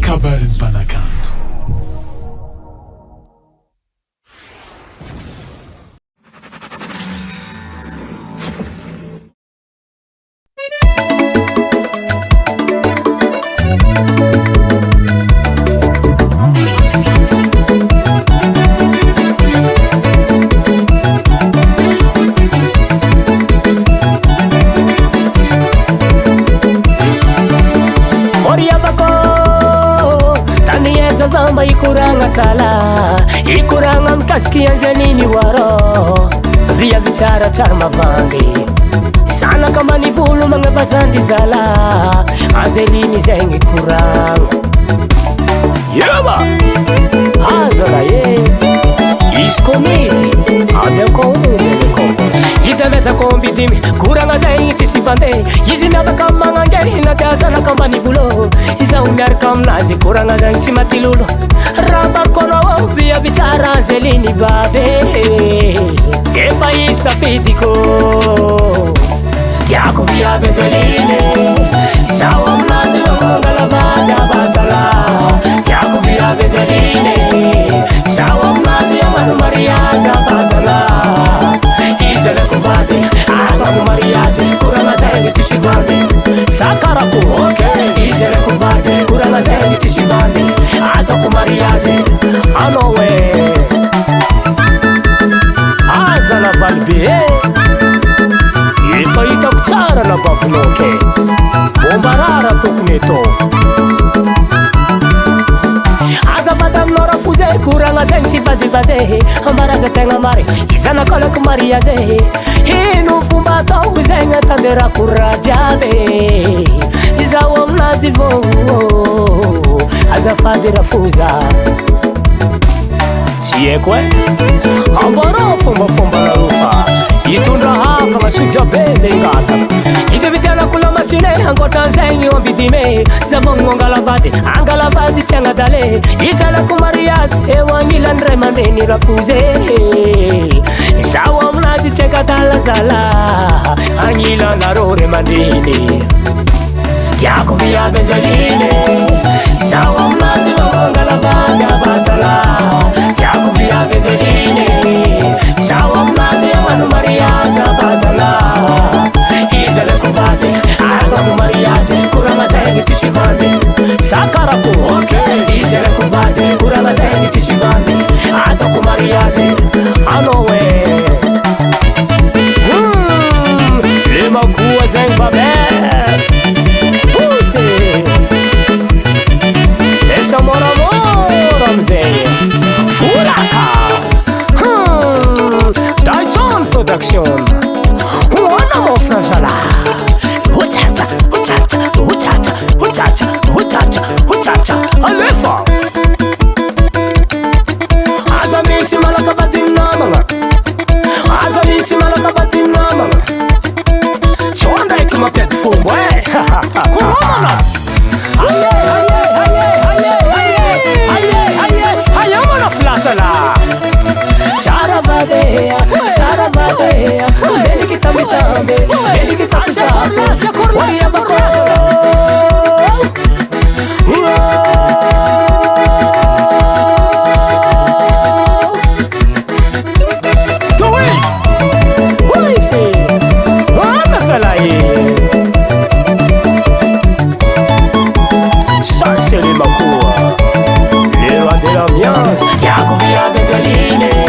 kabarin'ny mpanakanto. Zamba ikuranga sala ikuranga mkasikia njanini waro via vichara charma vange sana kama ni vulu mga basandi zala azelini zengi kuranga yeba hazala ye iskomiti adeko umedeko izemeza kombi dimi kuranga zengi tisifande izinaba kama ngangeri na tazana kama ni vulu isa umyar kamnazi kuranga zengi timatilulo ramba kono via vichara zelini babe efa isa fidiko tiako via vezeline sawa mnazi wangala vada basala tiako via vezeline sawa mnazi ya manu mariaza basala izele kuvati ata kumariazi kuranga zengi tishivandi sakaraku okay izele kuvati kuranga zengi tishivandi ata kumariazi anowe azala valbe ifaita kutsara na bavunoke bombarara tokuneto azavata mnora fuze kuranga zengi vazivaze ambaraza tenga mari izana kala kumariaze inu fumbato zenga tandera kurajade izawa mnazivo azafadira fuza tiekwe ambara fomba la rufa itundra haka masuja bende ngata itevitana kula masine angota zengi wambidime zavongo angalavadi changa dale izala kumarias ewangila ndremandeni rafuze isawa mnazi cheka dala zala angila narore mandini tiako via benzaline isawa mnazi wangalavada basala tiako via benzaline isawa mnazi ya manu mariaza basala izale kuvate ata kumariaze kurama zengi tishivande sakaraku okay izale kuvate kurama zengi tishivande ata kumariaze anowe lima kuwa zengi babe essa mora mzenye furaka Daichon Production wana mofrazala alefa azamisi malakabadinamanga chonda ikimapet fumbwe kuromana hayamana flasala charabadea beli kitamitambe beli kisapisa waria bakoro Tiago via benzaline